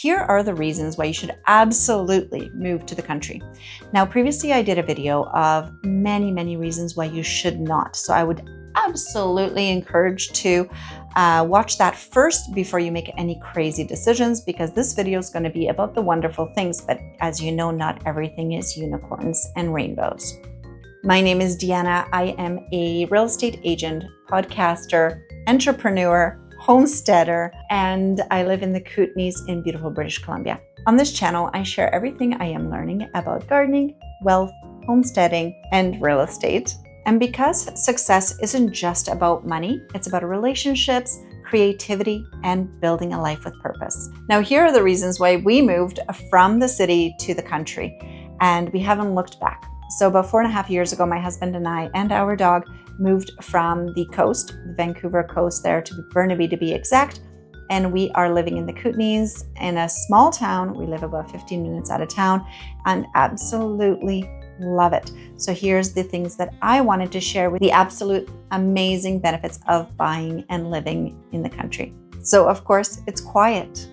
Here are the reasons why you should absolutely move to the country. Now, previously I did a video of many reasons why you should not. So I would absolutely encourage to watch that first before you make any crazy decisions, because this video is going to be about the wonderful things. But as you know, not everything is unicorns and rainbows. My name is Deanna. I am a real estate agent, podcaster, entrepreneur, homesteader, and I live in the Kootenays in beautiful British Columbia. On this channel, I share everything I am learning about gardening, wealth, homesteading, and real estate. And because success isn't just about money, it's about relationships, creativity, and building a life with purpose. Now, here are the reasons why we moved from the city to the country, and we haven't looked back. So about 4.5 years ago, my husband and I and our dog moved from the coast, the Vancouver coast there to Burnaby to be exact. And we are living in the Kootenays in a small town. We live about 15 minutes out of town and absolutely love it. So here's the things that I wanted to share with the absolute amazing benefits of buying and living in the country. So of course, it's quiet.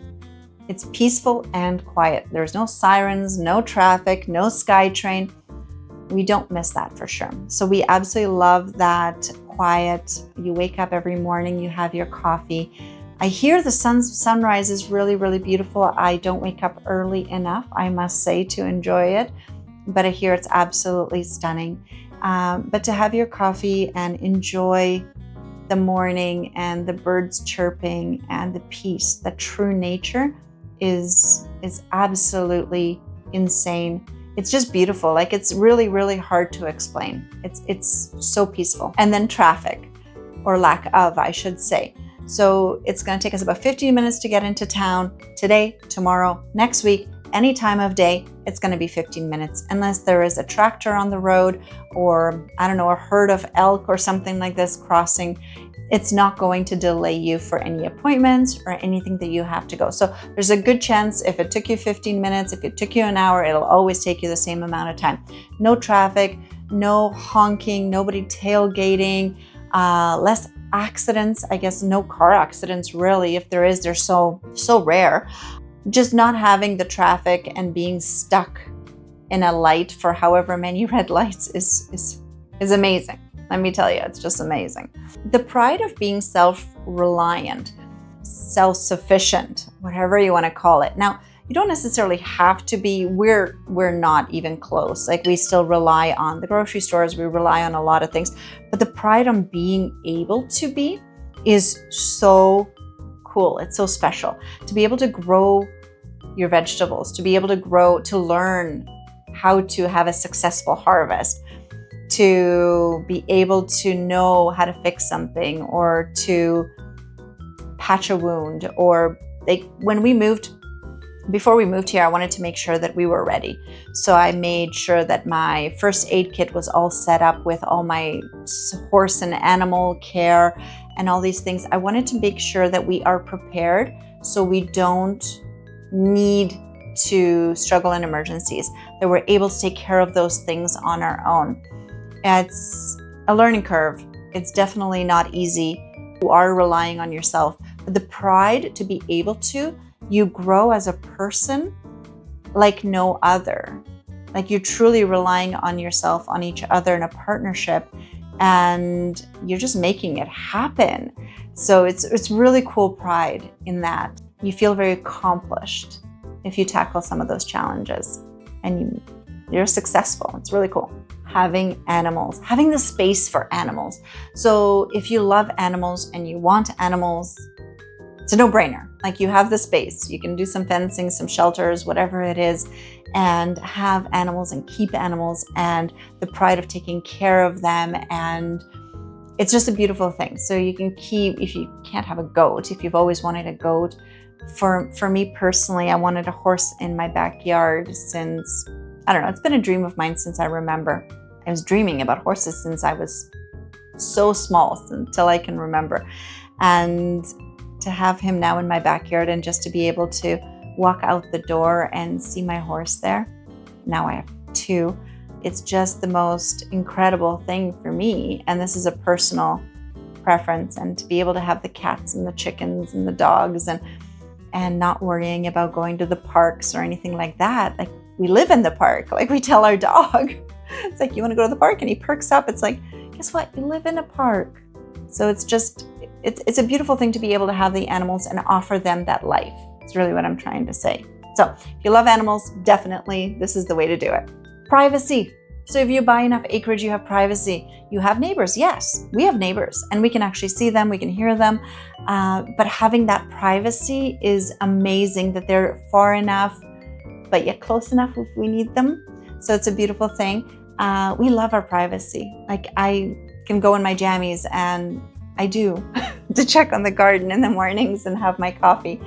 It's peaceful and quiet. There's no sirens, no traffic, no SkyTrain. We don't miss that for sure. So we absolutely love that quiet. You wake up every morning, you have your coffee. I hear the sunrise is really beautiful. I don't wake up early enough, I must say, to enjoy it, but I hear it's absolutely stunning. But to have your coffee and enjoy the morning and the birds chirping and the peace, the true nature is absolutely insane. It's just beautiful. Like, it's really hard to explain. It's so peaceful. And then traffic, or lack of, I should say. So it's going to take us about 15 minutes to get into town today, tomorrow, next week, any time of day. It's going to be 15 minutes, unless there is a tractor on the road, or I don't know, a herd of elk or something like this crossing. It's not going to delay you for any appointments or anything that you have to go. So there's a good chance if it took you 15 minutes, if it took you an hour, it'll always take you the same amount of time. No traffic, no honking, nobody tailgating, less accidents. I guess no car accidents really. If there is, they're so rare. Just not having the traffic and being stuck in a light for however many red lights is amazing. Let me tell you, it's just amazing. The pride of being self-reliant, self-sufficient, whatever you want to call it. Now, you don't necessarily have to be, we're not even close. Like, we still rely on the grocery stores, we rely on a lot of things, but the pride on being able to be is so cool. It's so special to be able to grow your vegetables, to be able to learn how to have a successful harvest, to be able to know how to fix something or to patch a wound. Or before we moved here, I wanted to make sure that we were ready. So I made sure that my first aid kit was all set up with all my horse and animal care and all these things. I wanted to make sure that we are prepared so we don't need to struggle in emergencies, that we're able to take care of those things on our own. It's a learning curve. It's definitely not easy. You are relying on yourself, but the pride to be able to, you grow as a person like no other. Like, you're truly relying on yourself, on each other in a partnership, and you're just making it happen. So it's really cool pride in that. You feel very accomplished if you tackle some of those challenges, and you're successful. It's really cool. Having animals, having the space for animals. So if you love animals and you want animals, it's a no-brainer. Like, you have the space, you can do some fencing, some shelters, whatever it is, and have animals and keep animals, and the pride of taking care of them. And it's just a beautiful thing. So you can keep, if you can't have a goat, if you've always wanted a goat. For me personally, I wanted a horse in my backyard since, I don't know, it's been a dream of mine since I remember. I was dreaming about horses since I was so small, until I can remember. And to have him now in my backyard, and just to be able to walk out the door and see my horse there. Now I have 2. It's just the most incredible thing for me. And this is a personal preference. And to be able to have the cats and the chickens and the dogs and not worrying about going to the parks or anything like that. Like, we live in the park. Like, we tell our dog, it's like, you want to go to the park? And he perks up. It's like, guess what? You live in a park. So it's a beautiful thing to be able to have the animals and offer them that life. It's really what I'm trying to say. So if you love animals, definitely this is the way to do it. Privacy. So if you buy enough acreage, you have privacy. You have neighbors. Yes, we have neighbors and we can actually see them. We can hear them. But having that privacy is amazing, that they're far enough, but yet close enough if we need them. So it's a beautiful thing. We love our privacy. Like, I can go in my jammies, and I do, to check on the garden in the mornings and have my coffee.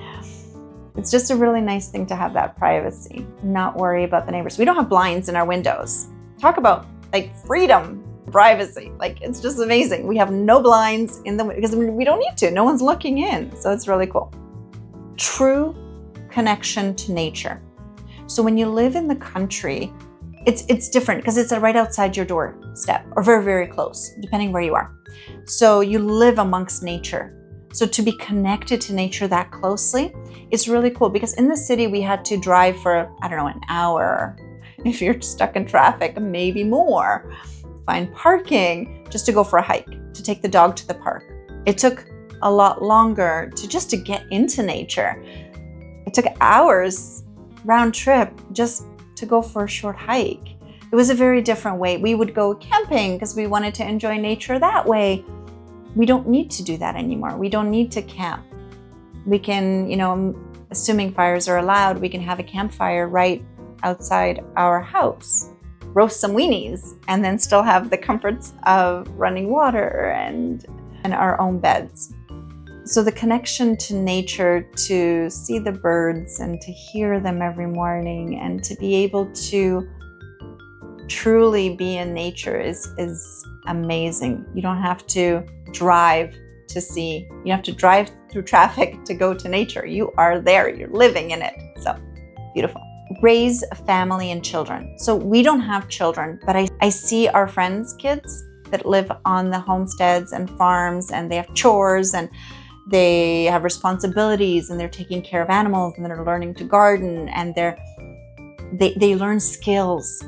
It's just a really nice thing to have that privacy, not worry about the neighbors. We don't have blinds in our windows. Talk about like freedom, privacy. Like, it's just amazing. We have no blinds in the window because we don't need to. No one's looking in. So it's really cool. True connection to nature. So when you live in the country, it's different because it's right outside your doorstep, or very, very close, depending where you are. So you live amongst nature. So to be connected to nature that closely, it's really cool, because in the city we had to drive for, I don't know, an hour. If you're stuck in traffic, maybe more. Find parking just to go for a hike, to take the dog to the park. It took a lot longer to get into nature. It took hours round trip just to go for a short hike. It was a very different way. We would go camping because we wanted to enjoy nature that way. We don't need to do that anymore. We don't need to camp. We can, assuming fires are allowed, we can have a campfire right outside our house, roast some weenies, and then still have the comforts of running water and our own beds. So the connection to nature, to see the birds and to hear them every morning and to be able to truly be in nature is amazing. You don't have to drive to see. You have to drive through traffic to go to nature. You are there. You're living in it. So beautiful. Raise a family and children. So we don't have children, but I see our friends' kids that live on the homesteads and farms, and they have chores and they have responsibilities, and they're taking care of animals, and they're learning to garden, and they learn skills.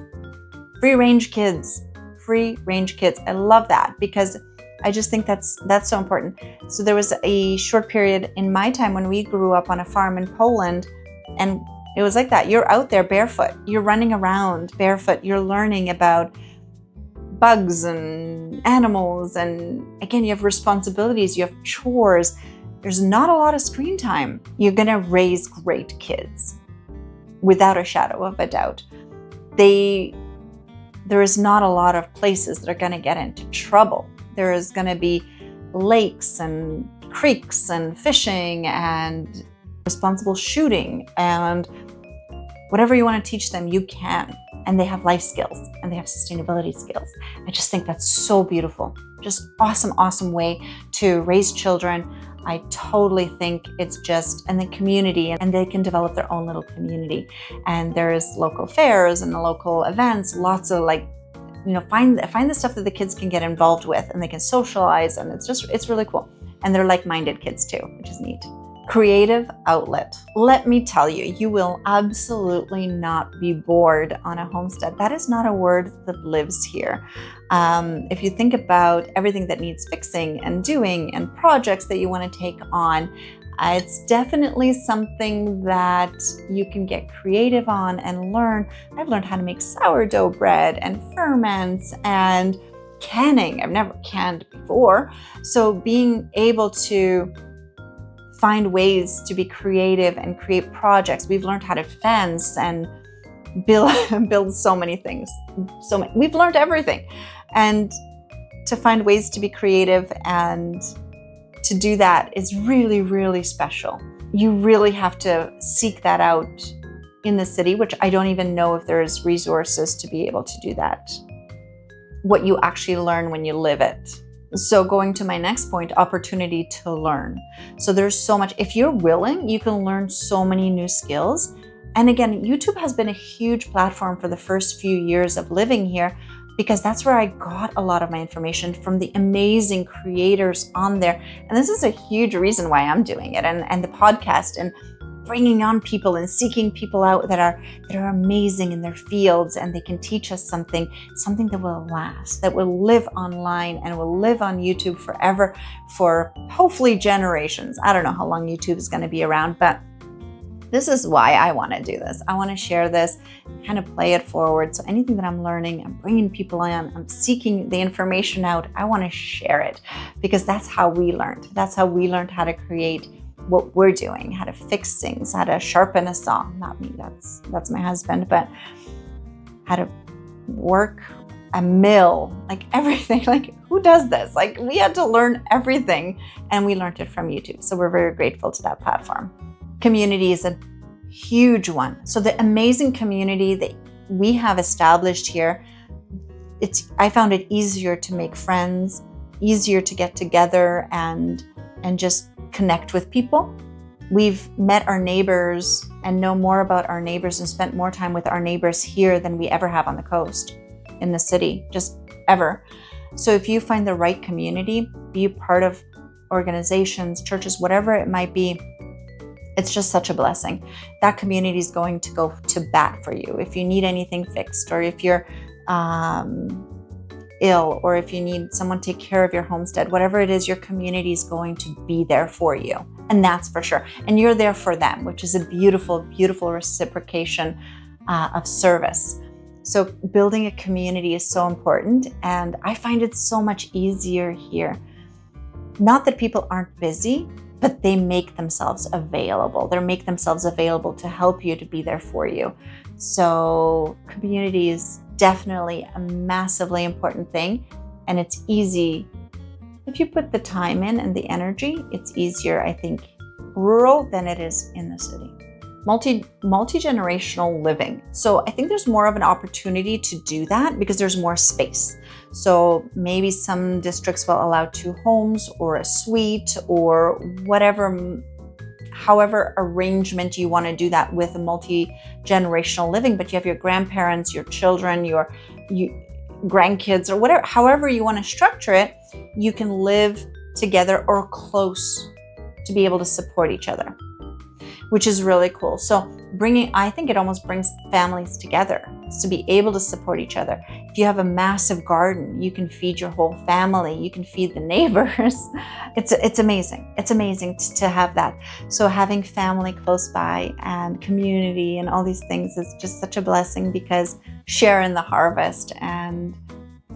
Free range kids. I love that, because I just think that's so important. So there was a short period in my time when we grew up on a farm in Poland, and it was like that. You're out there barefoot. You're running around barefoot. You're learning about bugs and animals. And again, you have responsibilities. You have chores. There's not a lot of screen time. You're going to raise great kids without a shadow of a doubt. There is not a lot of places that are going to get into trouble. There is going to be lakes and creeks and fishing and responsible shooting, and whatever you want to teach them, you can. And they have life skills and they have sustainability skills. I just think that's so beautiful. Just awesome way to raise children. I totally think it's just, and the community, and they can develop their own little community. And there's local fairs and the local events, lots of find the stuff that the kids can get involved with, and they can socialize, and it's really cool. And they're like-minded kids too, which is neat. Creative outlet. Let me tell you, you will absolutely not be bored on a homestead. That is not a word that lives here. If you think about everything that needs fixing and doing and projects that you want to take on, it's definitely something that you can get creative on and learn. I've learned how to make sourdough bread and ferments and canning. I've never canned before. So being able to find ways to be creative and create projects. We've learned how to fence and build so many things. We've learned everything. And to find ways to be creative and to do that is really, really special. You really have to seek that out in the city, which I don't even know if there's resources to be able to do that. What you actually learn when you live it. So going to my next point, opportunity to learn. So there's so much. If you're willing, you can learn so many new skills. And again, YouTube has been a huge platform for the first few years of living here, because that's where I got a lot of my information from, the amazing creators on there. And this is a huge reason why I'm doing it, and the podcast and bringing on people and seeking people out that are amazing in their fields, and they can teach us something that will last, that will live online and will live on YouTube forever, for hopefully generations. I don't know how long YouTube is going to be around, but this is why I want to do this. I want to share this, kind of play it forward. So anything that I'm learning, I'm bringing people in, I'm seeking the information out, I want to share it, because that's how we learned. That's how we learned how to create what we're doing, how to fix things, how to sharpen a saw. Not me, that's my husband, but how to work a mill, like everything. Like, who does this? Like, we had to learn everything, and we learned it from YouTube. So we're very grateful to that platform. Community is a huge one. So the amazing community that we have established here, I found it easier to make friends, easier to get together and just connect with people. We've met our neighbors and know more about our neighbors and spent more time with our neighbors here than we ever have on the coast, in the city, just ever. So if you find the right community, be a part of organizations, churches, whatever it might be, it's just such a blessing. That community is going to go to bat for you. If you need anything fixed, or if you're ill, or if you need someone to take care of your homestead, whatever it is, your community is going to be there for you. And that's for sure. And you're there for them, which is a beautiful, beautiful reciprocation of service. So building a community is so important. And I find it so much easier here. Not that people aren't busy, but they make themselves available. They make themselves available to help you, to be there for you. So community is definitely a massively important thing. And it's easy. If you put the time in and the energy, it's easier, I think, rural than it is in the city. Multi-generational living. So I think there's more of an opportunity to do that because there's more space. So maybe some districts will allow 2 homes or a suite or whatever, however arrangement you want to do that with a multi-generational living. But you have your grandparents, your children, your grandkids, or whatever, however you want to structure it, you can live together or close to be able to support each other, which is really cool. So I think it almost brings families together to be able to support each other. If you have a massive garden, you can feed your whole family, you can feed the neighbors. It's amazing. It's amazing to have that. So having family close by and community and all these things is just such a blessing, because share in the harvest. And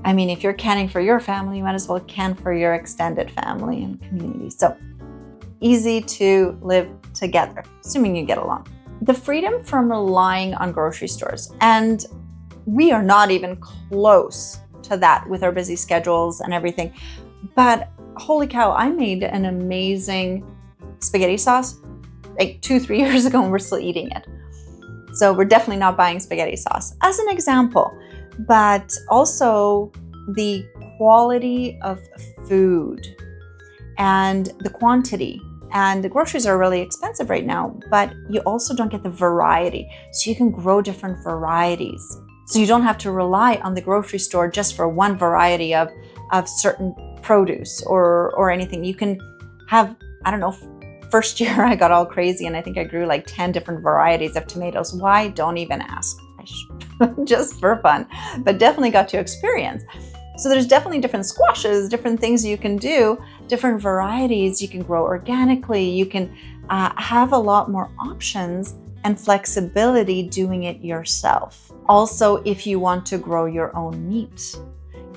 I mean, if you're canning for your family, you might as well can for your extended family and community. So easy to live together, assuming you get along. The freedom from relying on grocery stores. And we are not even close to that with our busy schedules and everything. But holy cow, I made an amazing spaghetti sauce like 2-3 years ago, and we're still eating it. So we're definitely not buying spaghetti sauce as an example. But also the quality of food and the quantity. And the groceries are really expensive right now, but you also don't get the variety. So you can grow different varieties. So you don't have to rely on the grocery store just for one variety of certain produce or anything. You can have, I don't know, first year I got all crazy and I think I grew like 10 different varieties of tomatoes. Why? Don't even ask. Just for fun, but definitely got to experience. So there's definitely different squashes, different things you can do, different varieties. You can grow organically. You can have a lot more options and flexibility doing it yourself. Also, if you want to grow your own meat,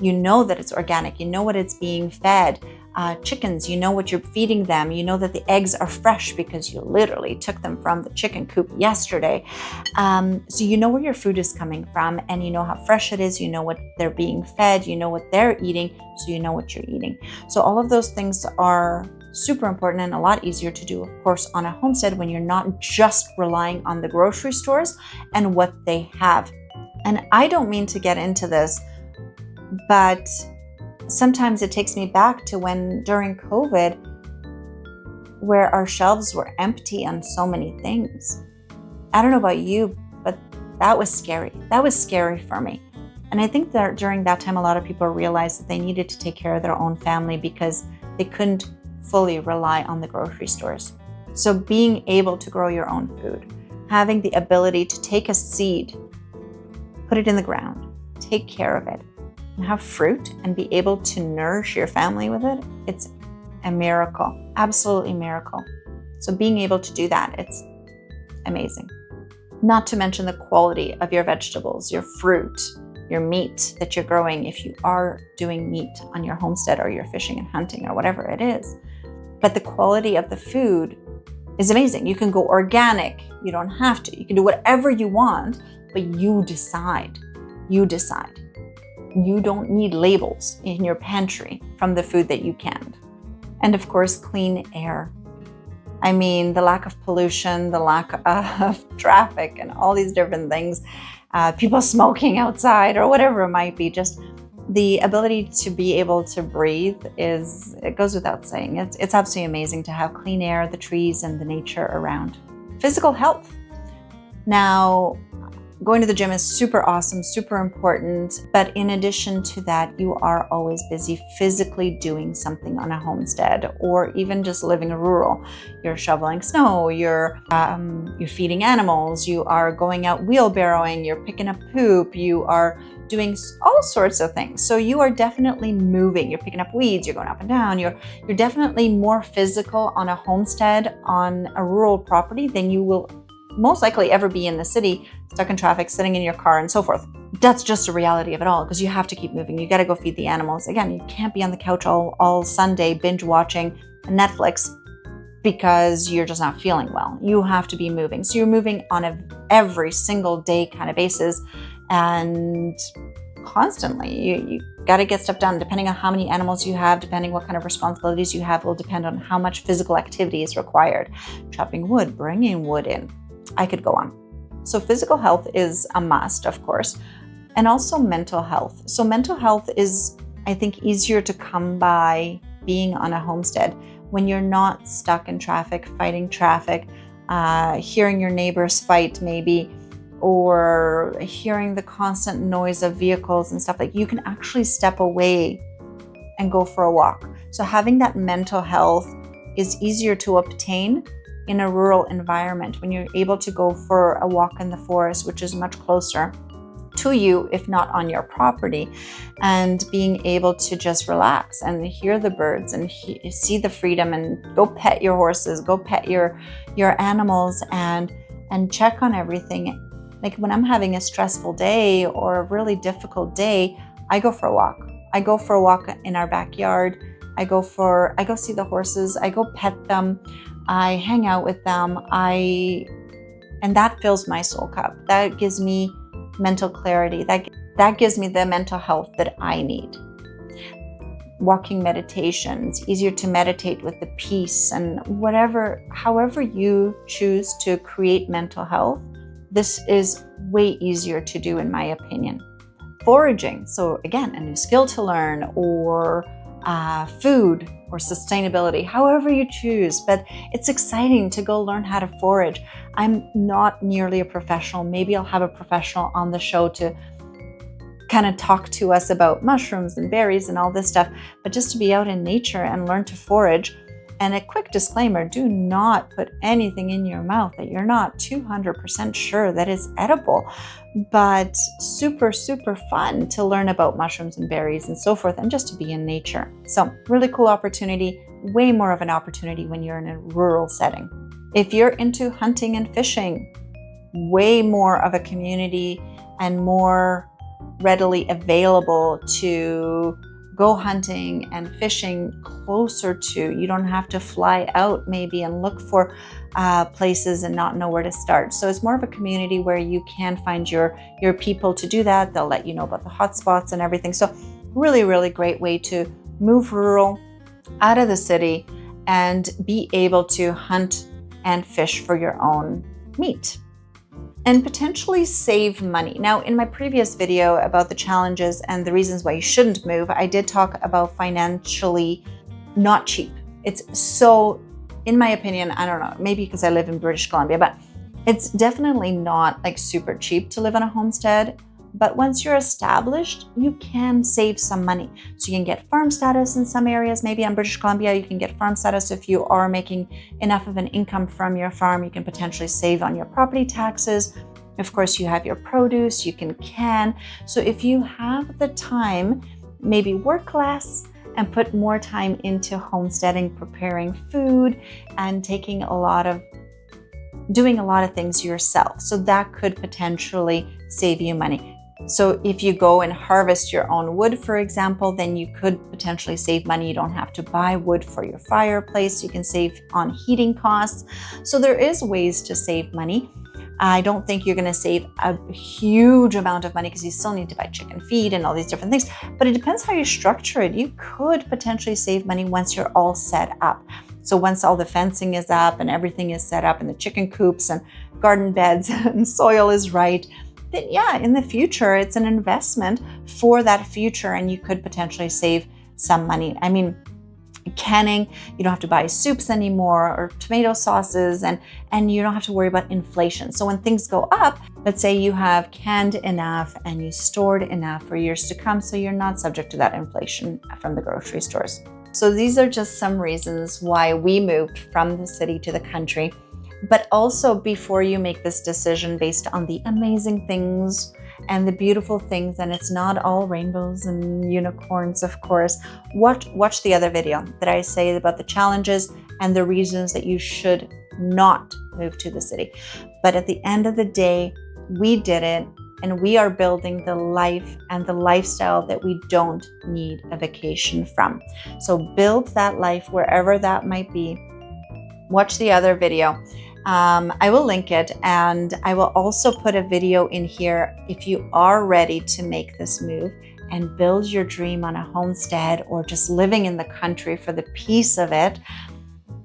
you know that it's organic. You know what it's being fed. Chickens, you know what you're feeding them. You know that the eggs are fresh because you literally took them from the chicken coop yesterday. So you know where your food is coming from, and you know how fresh it is. You know what they're being fed. You know what they're eating, so you know what you're eating. So all of those things are super important and a lot easier to do, of course, on a homestead when you're not just relying on the grocery stores and what they have. And I don't mean to get into this, but sometimes it takes me back to when during COVID, where our shelves were empty on so many things. I don't know about you, but that was scary. That was scary for me. And I think that during that time, a lot of people realized that they needed to take care of their own family because they couldn't fully rely on the grocery stores. So being able to grow your own food, having the ability to take a seed, put it in the ground, take care of it, and have fruit and be able to nourish your family with it, it's a miracle, absolutely miracle. So being able to do that, it's amazing. Not to mention the quality of your vegetables, your fruit, your meat that you're growing if you are doing meat on your homestead or you're fishing and hunting or whatever it is. But the quality of the food is amazing. You can go organic. You don't have to. You can do whatever you want, but you decide. You decide. You don't need labels in your pantry from the food that you canned. And of course, clean air. I mean, the lack of pollution, the lack of traffic and all these different things, people smoking outside or whatever it might be, just the ability to be able to breathe it goes without saying. It's absolutely amazing to have clean air, the trees and the nature around. Physical health. Now, going to the gym is super awesome, super important, but in addition to that, you are always busy physically doing something on a homestead or even just living rural. You're shoveling snow, you're feeding animals, you are going out wheelbarrowing, you're picking up poop, you are doing all sorts of things. So you are definitely moving, you're picking up weeds, you're going up and down, you're definitely more physical on a homestead, on a rural property than you will most likely ever be in the city, stuck in traffic, sitting in your car and so forth. That's just a reality of it all because you have to keep moving. You got to go feed the animals. Again, you can't be on the couch all Sunday binge watching Netflix because you're just not feeling well. You have to be moving. So you're moving on a every single day kind of basis and constantly. You got to get stuff done depending on how many animals you have, depending what kind of responsibilities you have will depend on how much physical activity is required. Chopping wood, bringing wood in. I could go on. So physical health is a must, of course, and also mental health. So mental health is, I think, easier to come by being on a homestead when you're not stuck in traffic, fighting traffic, hearing your neighbors fight maybe, or hearing the constant noise of vehicles and stuff. Like, you can actually step away and go for a walk. So having that mental health is easier to obtain in a rural environment when you're able to go for a walk in the forest, which is much closer to you, if not on your property, and being able to just relax and hear the birds and see the freedom and go pet your horses, go pet your animals and check on everything. Like when I'm having a stressful day or a really difficult day, I go for a walk. I go for a walk in our backyard. I go see the horses. I go pet them. I hang out with them. And that fills my soul cup. That gives me mental clarity. That gives me the mental health that I need. Walking meditations, easier to meditate with the peace and however you choose to create mental health. This is way easier to do in my opinion. Foraging, so again, a new skill to learn, or food or sustainability, however you choose, but it's exciting to go learn how to forage. I'm not nearly a professional. Maybe I'll have a professional on the show to kind of talk to us about mushrooms and berries and all this stuff, but just to be out in nature and learn to forage. And a quick disclaimer, do not put anything in your mouth that you're not 200% sure that is edible, but super, super fun to learn about mushrooms and berries and so forth, and just to be in nature. So really cool opportunity, way more of an opportunity when you're in a rural setting. If you're into hunting and fishing, way more of a community and more readily available to go hunting and fishing closer to. You don't have to fly out maybe and look for places and not know where to start. So it's more of a community where you can find your people to do that. They'll let you know about the hot spots and everything. So really, really great way to move rural out of the city and be able to hunt and fish for your own meat. And potentially save money. Now, in my previous video about the challenges and the reasons why you shouldn't move, I did talk about financially not cheap. It's so, in my opinion, I don't know, maybe because I live in British Columbia, but it's definitely not like super cheap to live on a homestead. But once you're established, you can save some money. So you can get farm status in some areas. Maybe in British Columbia, you can get farm status. If you are making enough of an income from your farm, you can potentially save on your property taxes. Of course, you have your produce, you can can. So if you have the time, maybe work less and put more time into homesteading, preparing food, and doing a lot of things yourself. So that could potentially save you money. So if you go and harvest your own wood, for example, then you could potentially save money. You don't have to buy wood for your fireplace. You can save on heating costs. So there is ways to save money. I don't think you're going to save a huge amount of money because you still need to buy chicken feed and all these different things. But it depends how you structure it. You could potentially save money once you're all set up. So once all the fencing is up and everything is set up and the chicken coops and garden beds and soil is right, then yeah, in the future, it's an investment for that future and you could potentially save some money. I mean, canning, you don't have to buy soups anymore or tomato sauces, and you don't have to worry about inflation. So when things go up, let's say you have canned enough and you stored enough for years to come, so you're not subject to that inflation from the grocery stores. So these are just some reasons why we moved from the city to the country. But also, before you make this decision based on the amazing things and the beautiful things, and it's not all rainbows and unicorns, of course, watch the other video that I say about the challenges and the reasons that you should not move to the city. But at the end of the day, we did it, and we are building the life and the lifestyle that we don't need a vacation from. So build that life wherever that might be. Watch the other video. I will link it, and I will also put a video in here if you are ready to make this move and build your dream on a homestead or just living in the country for the peace of it.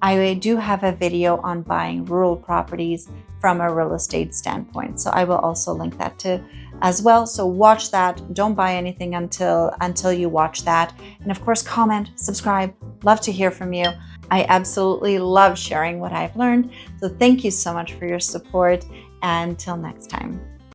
I do have a video on buying rural properties from a real estate standpoint. So I will also link that to as well. So watch that. Don't buy anything until you watch that. And of course, comment, subscribe. Love to hear from you. I absolutely love sharing what I've learned. So thank you so much for your support. And until next time.